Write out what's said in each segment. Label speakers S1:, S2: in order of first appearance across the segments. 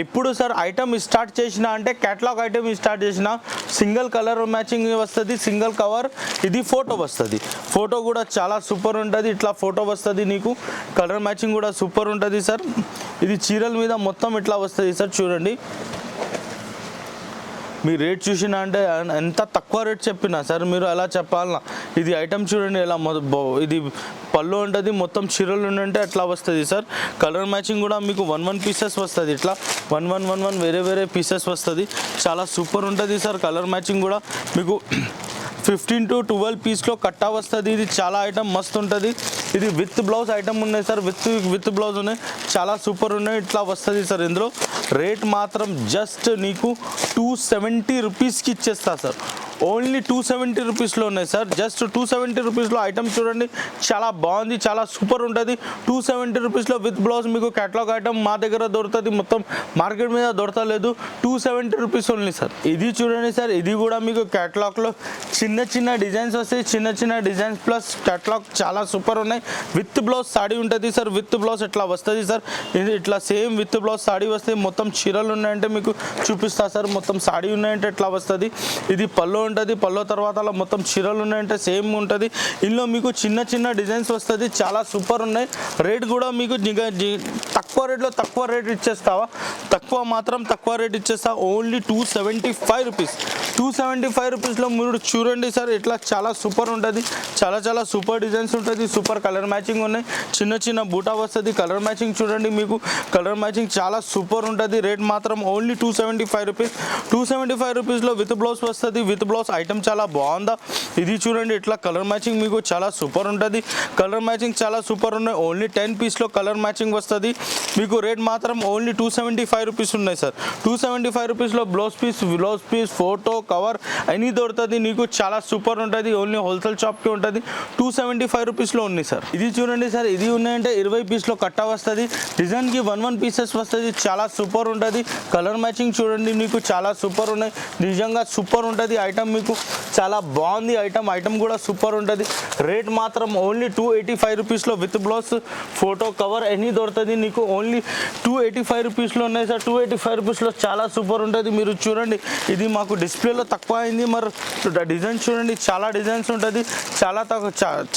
S1: ఇప్పుడు sir item start చేసిన అంటే కేటలాగ్ ఐటమ్ స్టార్ట్ చేసిన సింగిల్ కలర్ మ్యాచింగ్ వస్తుంది, సింగిల్ కవర్, ఇది ఫోటో వస్తుంది. ఫోటో కూడా చాలా సూపర్ ఉంటుంది. ఇట్లా ఫోటో వస్తుంది, నీకు కలర్ మ్యాచింగ్ కూడా సూపర్ ఉంటుంది సార్. ఇది చీరల మీద మొత్తం ఇట్లా వస్తుంది సార్. చూడండి, మీ రేట్ చూసినా అంటే ఎంత తక్కువ రేట్ చెప్పినా సార్ మీరు అలా చెప్పాలన్నా. ఇది ఐటమ్ చూడండి ఎలా ఇది పళ్ళు ఉంటుంది, మొత్తం చీరలు ఉండంటే అట్లా వస్తుంది సార్. కలర్ మ్యాచింగ్ కూడా మీకు వన్ పీసెస్ వస్తుంది, ఇట్లా వన్ వేరే పీసెస్ వస్తుంది. చాలా సూపర్ ఉంటుంది సార్. కలర్ మ్యాచింగ్ కూడా మీకు 15 to 12 పీస్లో కట్టా వస్తుంది. ఇది చాలా ఐటమ్ మస్తు ఉంటుంది. ఇది విత్ బ్లౌజ్ ఐటమ్ ఉన్నాయి సార్, విత్ బ్లౌజ్ ఉన్నాయి, చాలా సూపర్ ఉన్నాయి. ఇట్లా వస్తుంది సార్. ఇందులో రేట్ మాత్రం జస్ట్ నీకు 270 రూపీస్కి ఇచ్చేస్తా సార్. ఓన్లీ 270 రూపీస్లో ఉన్నాయి సార్. జస్ట్ 270 రూపీస్లో ఐటమ్ చూడండి, చాలా బాగుంది, చాలా సూపర్ ఉంటుంది. 270 రూపీస్లో విత్ బ్లౌజ్ మీకు కేటలాగ్ ఐటమ్ మా దగ్గర దొరుకుతుంది, మొత్తం మార్కెట్ మీద దొరకలేదు. 270 రూపీస్ ఓన్లీ సార్. ఇది చూడండి సార్, ఇది కూడా మీకు కేటలాగ్లో చిన్న డిజైన్స్ వస్తాయి, చిన్న డిజైన్స్ ప్లస్ కేటలాగ్ చాలా సూపర్ ఉన్నాయి. విత్ బ్లౌజ్ సాడీ ఉంటుంది సార్. విత్ బ్లౌజ్ ఇట్లా వస్తుంది సార్. ఇది ఇట్లా సేమ్ విత్ బ్లౌజ్ సాడీ వస్తే మొత్తం చీరలు ఉన్నాయంటే మీకు చూపిస్తా సార్. మొత్తం సాడీ ఉన్నాయంటే ఇట్లా వస్తుంది. ఇది పళ్ళు ఉంటుంది, పళ్ళు తర్వాత అలా మొత్తం చీరలు ఉన్నాయంటే సేమ్ ఉంటుంది. ఇందులో మీకు చిన్న డిజైన్స్ వస్తుంది, చాలా సూపర్ ఉన్నాయి. రేట్ కూడా మీకు తక్కువ రేట్లో తక్కువ రేట్ ఇచ్చేస్తావా, తక్కువ రేట్ ఇచ్చేస్తా. Only 275 rupees. 275 రూపీస్లో మీరు చూడండి సార్. ఇట్లా చాలా సూపర్ ఉంటుంది, చాలా సూపర్ డిజైన్స్ ఉంటుంది, సూపర్ కలర్ మ్యాచింగ్ ఉన్నాయి. చిన్న బూటా వస్తుంది. కలర్ మ్యాచింగ్ చూడండి, మీకు కలర్ మ్యాచింగ్ చాలా సూపర్ ఉంటుంది. రేట్ మాత్రం ఓన్లీ 275 రూపీస్. 275 రూపీస్లో విత్ బ్లౌజ్ వస్తుంది. విత్ బ్లౌజ్ ఐటమ్ చాలా బాగుందా. ఇది చూడండి, ఇట్లా కలర్ మ్యాచింగ్ మీకు చాలా సూపర్ ఉంటుంది. కలర్ మ్యాచింగ్ చాలా సూపర్ ఉన్నాయి. ఓన్లీ 10 పీస్లో కలర్ మ్యాచింగ్ వస్తుంది మీకు. రేట్ మాత్రం ఓన్లీ 275 రూపీస్ ఉన్నాయి సార్. 275 రూపీస్లో బ్లౌజ్ పీస్ ఫోటో కవర్ అన్నీ దొరుకుతుంది నీకు. చాలా సూపర్ ఉంటుంది. ఓన్లీ హోల్సేల్ షాప్కి ఉంటుంది. 275 రూపీస్లో ఉంది సార్. ఇది చూడండి సార్, ఇది ఉన్నాయంటే 20 పీస్లో కట్టా వస్తుంది. డిజైన్కి వన్ పీసెస్ వస్తుంది. చాలా సూపర్ ఉంటుంది. కలర్ మ్యాచింగ్ చూడండి, మీకు చాలా సూపర్ ఉన్నాయి. నిజంగా సూపర్ ఉంటుంది ఐటమ్. మీకు చాలా బాగుంది ఐటమ్ కూడా సూపర్ ఉంటుంది. రేట్ మాత్రం ఓన్లీ 285 రూపీస్లో విత్ బ్లౌజ్ ఫోటో కవర్ అన్నీ దొరుకుతుంది నీకు. ఓన్లీ 285 రూపీస్లో ఉన్నాయి సార్. 285 రూపీస్లో చాలా సూపర్ ఉంటుంది. మీరు చూడండి, ఇది మాకు డిస్ప్లేలో తక్కువ అయింది. మరి డిజైన్స్ చూడండి, చాలా డిజైన్స్ ఉంటుంది,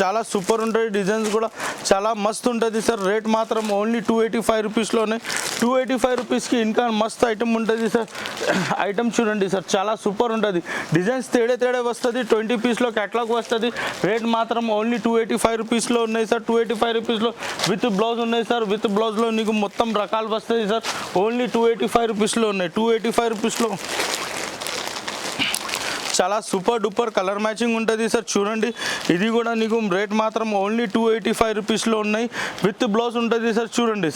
S1: చాలా సూపర్ ఉంటుంది. డిజైన్స్ కూడా చాలా మస్తు ఉంటుంది సార్. రేట్ మాత్రం ఓన్లీ 285 రూపీస్లోనే. 285 రూపీస్కి ఇంకా మస్తు ఐటమ్ ఉంటుంది సార్. ఐటమ్ చూడండి సార్, చాలా సూపర్ ఉంటుంది. డిజైన్స్ తేడే వస్తుంది. 20 పీస్లో కేటలాగ్ వస్తుంది. రేట్ మాత్రం ఓన్లీ 285 రూపీస్లో ఉన్నాయి సార్. 285 రూపీస్లో విత్ బ్లౌజ్ ఉన్నాయి సార్. విత్ బ్లౌజ్లో నీకు మొత్తం రకాలు వస్తుంది సార్. ఓన్లీ 285 రూపీస్లో ఉన్నాయి. 285 రూపీస్లో చాలా సూపర్ డూపర్ కలర్ మ్యాచింగ్ ఉంటుంది సార్. చూడండి, ఇది కూడా నీకు రేట్ మాత్రం ఓన్లీ 285 రూపీస్లో ఉన్నాయి. విత్ బ్లౌజ్ ఉంటుంది సార్. చూడండి సార్.